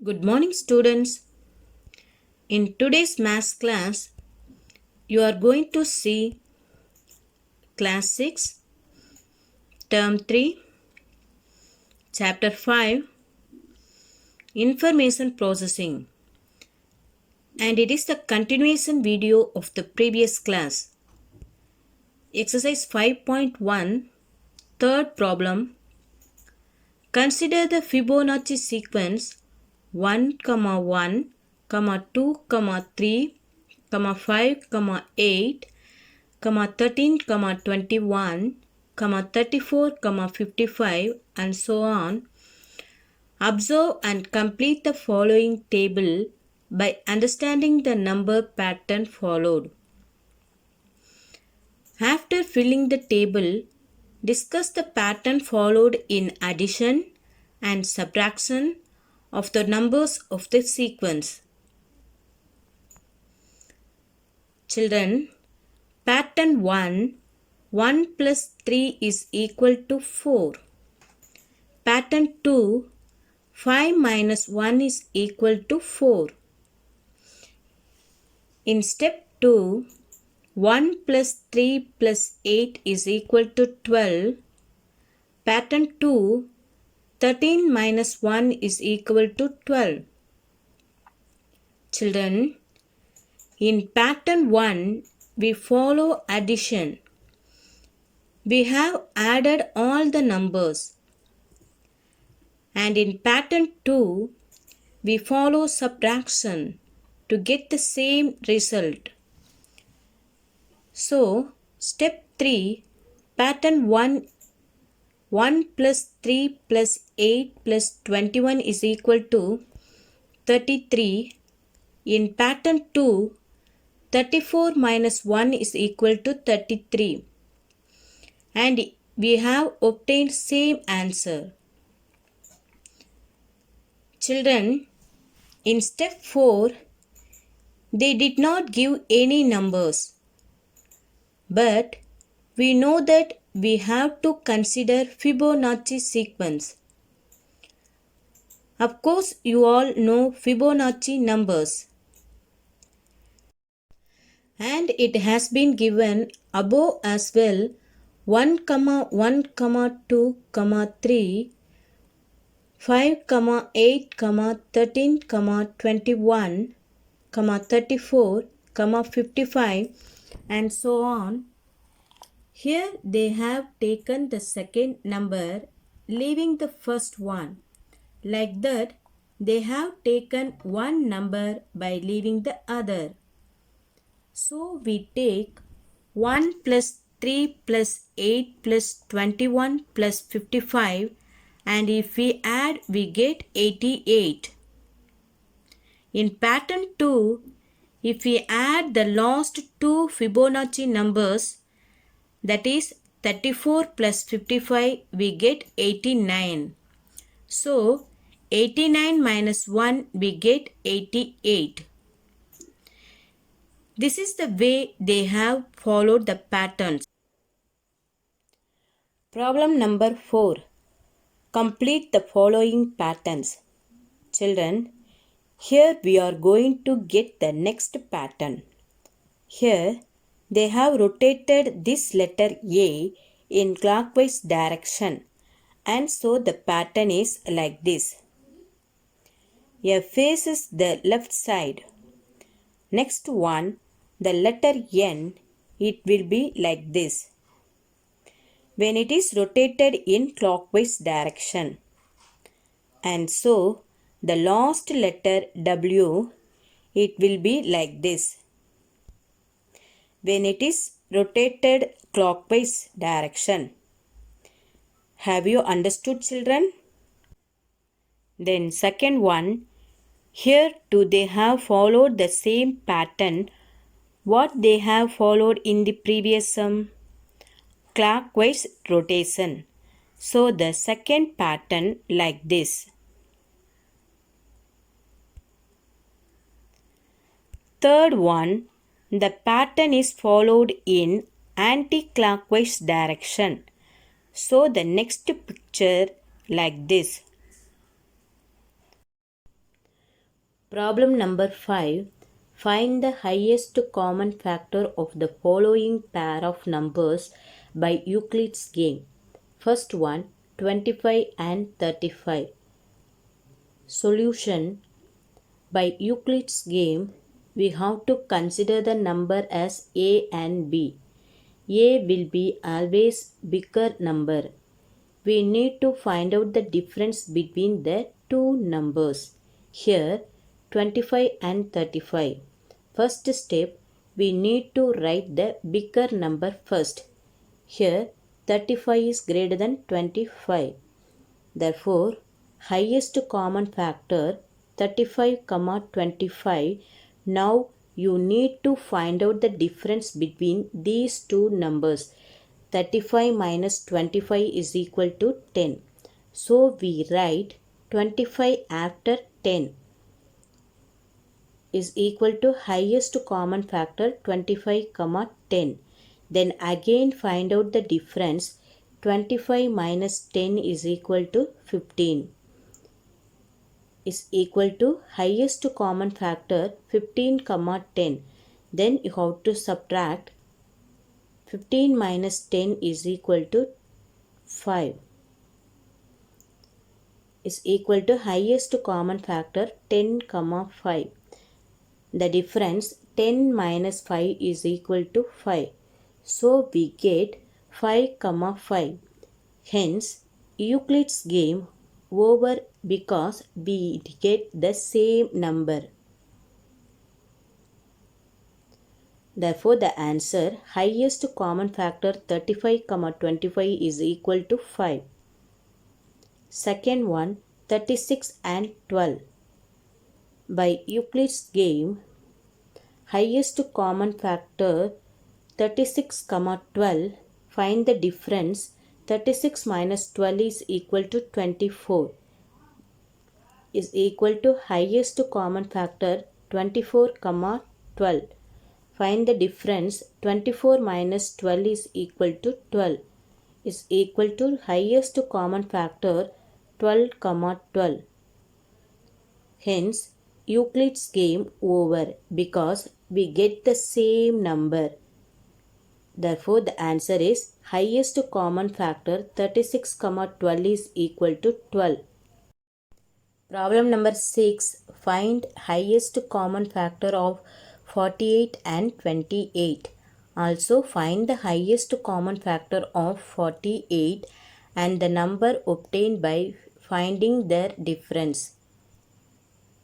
Good morning, students. In today's maths class, you are going to see class 6, term 3, chapter 5, information processing, and it is the continuation video of the previous class. Exercise 5.1, third problem. Consider the Fibonacci sequence 1, 1, 2, 3, 5, 8, 13, 21, 34, 55, and so on. Observe and complete the following table by understanding the number pattern followed. After filling the table, discuss the pattern followed in addition and subtraction of the numbers of the sequence. Children, pattern 1, 1 plus 3 is equal to 4. Pattern 2, 5 minus 1 is equal to 4. In step 2, 1 plus 3 plus 8 is equal to 12. Pattern 2, 13 minus 1 is equal to 12. Children, in pattern 1, we follow addition. We have added all the numbers. And in pattern 2, we follow subtraction to get the same result. So, step 3, pattern 1, 1 plus 3 plus 8 plus 21 is equal to 33. In pattern 2, 34 minus 1 is equal to 33. And we have obtained same answer. Children, in step 4, they did not give any numbers. But we know that we have to consider Fibonacci sequence. Of course, you all know Fibonacci numbers. And it has been given above as well. 1, 1, 2, 3, 5, 8, 13, 21, 34, 55, and so on. Here they have taken the second number, leaving the first one. Like that, they have taken one number by leaving the other. So we take 1 plus 3 plus 8 plus 21 plus 55, and if we add, we get 88. In pattern 2, if we add the last two Fibonacci numbers, that is 34 plus 55, we get 89. So, 89 minus 1, we get 88. This is the way they have followed the patterns. Problem number 4. Complete the following patterns. Children, here we are going to get the next pattern. Here, they have rotated this letter A in clockwise direction, and so the pattern is like this. A faces the left side. Next one, the letter N, it will be like this. When it is rotated in clockwise direction. And so, the last letter W, it will be like this. When it is rotated clockwise direction. Have you understood, children? Then second one, here too they have followed the same pattern what they have followed in the previous sum, clockwise rotation. So the second pattern like this. Third one, the pattern is followed in anti-clockwise direction. So the next picture like this. Problem number 5. Find the highest common factor of the following pair of numbers by Euclid's game. First one, 25 and 35. Solution. By Euclid's game, we have to consider the number as a and b. A will be always bigger number. We need to find out the difference between the two numbers. Here 25 and 35. First step, we need to write the bigger number first. Here 35 is greater than 25. Therefore, highest common factor 35, 25. Now you need to find out the difference between these two numbers. 35 minus 25 is equal to 10. So we write 25 after 10 is equal to highest common factor 25, 10. Then again find out the difference. 25 minus 10 is equal to 15 is equal to highest common factor 15, 10. Then you have to subtract 15 minus 10 is equal to 5 is equal to highest common factor 10, 5. The difference 10 minus 5 is equal to 5. So we get 5, 5. Hence, Euclid's game over because we get the same number. Therefore, the answer highest common factor 35, 25 is equal to 5. Second one, 36 and 12. By Euclid's game, highest common factor 36, 12. Find the difference. 36 minus 12 is equal to 24 is equal to highest common factor 24, 12. Find the difference. 24 minus 12 is equal to 12 is equal to highest common factor 12, 12. Hence, Euclid's game over because we get the same number. Therefore, the answer is highest common factor 36, 12 is equal to 12. Problem number 6. Find highest common factor of 48 and 28. Also find the highest common factor of 48 and the number obtained by finding their difference.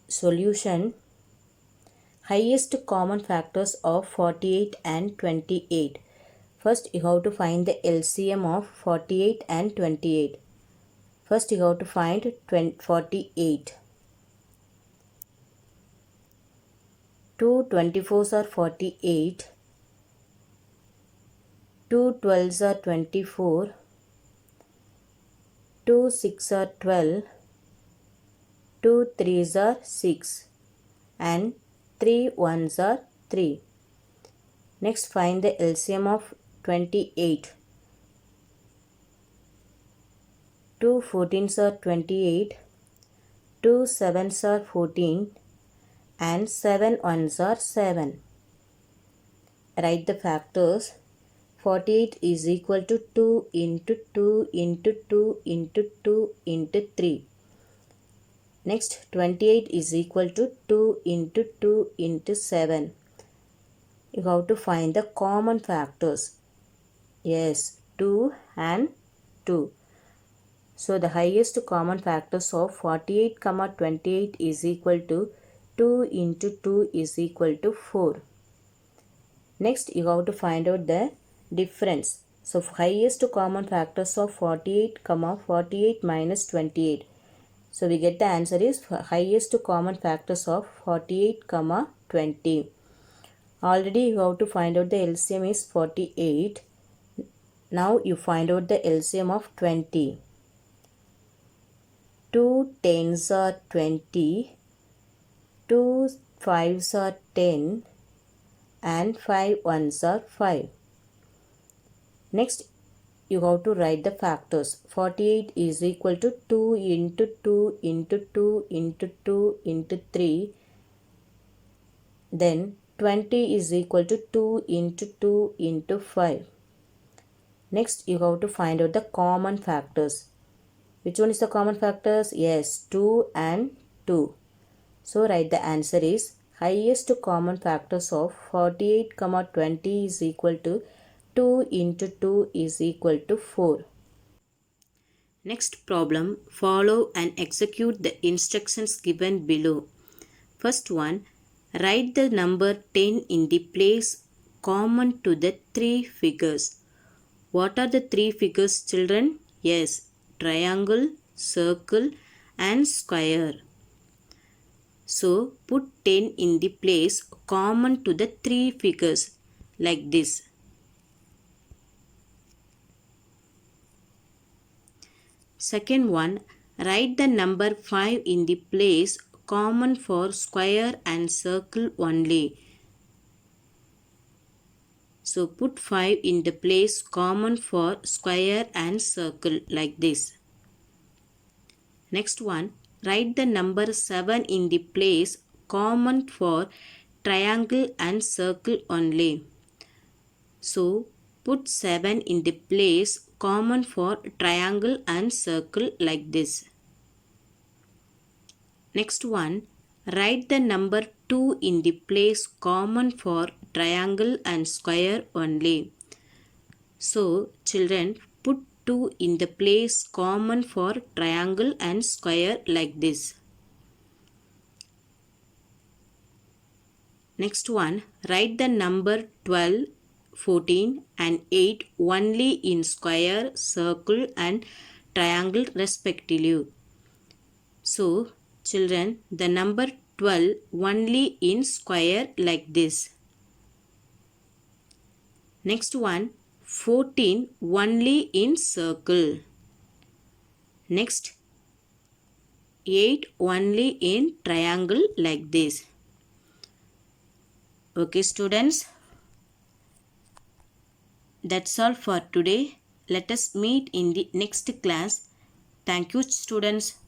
Solution. Highest common factors of 48 and 28. First you have to find the LCM of 48 and 28. First you have to find 48. 2 24s are 48. 2 12s are 24. 2 6 are 12. 2 3s are 6. And 3 1s are 3. Next find the LCM of 28. 2 14s are 28. 2 7s are 14. And 7 1s are 7. Write the factors. 48 is equal to 2 into 2 into 2 into 2 into 3. Next 28 is equal to 2 into 2 into 7. You have to find the common factors. Yes, 2 and 2. So the highest common factors of 48, 28 is equal to 2 into 2 is equal to 4. Next you have to find out the difference. So highest common factors of 48, 48 minus 28. So we get the answer is highest common factors of 48, 20. Already you have to find out the LCM is 48. Now you find out the LCM of 20. 2 10s are 20. 2 5s are 10. And 5 1s are 5. Next you have to write the factors. 48 is equal to 2 into 2 into 2 into 2 into 3 Then 20 is equal to 2 into 2 into 5. Next, you have to find out the common factors. Which one is the common factors? Yes, 2 and 2. So, write the answer is highest common factors of 48, 20 is equal to 2 into 2 is equal to 4. Next problem, follow and execute the instructions given below. First one, write the number 10 in the place common to the three figures. What are the three figures, children? Yes, triangle, circle and square. So, put 10 in the place common to the three figures like this. Second one, write the number 5 in the place common for square and circle only. So put 5 in the place common for square and circle like this. Next one, write the number 7 in the place common for triangle and circle only. So put 7 in the place common for triangle and circle like this. Next one, write the number 2 in the place common for triangle and square only. So, children, put 2 in the place common for triangle and square like this. Next one, write the number 12, 14 and 8 only in square, circle and triangle respectively. So, children, the number 12 only in square like this. Next one, 14 only in circle. Next, 8 only in triangle like this. Okay, students. That's all for today. Let us meet in the next class. Thank you, students.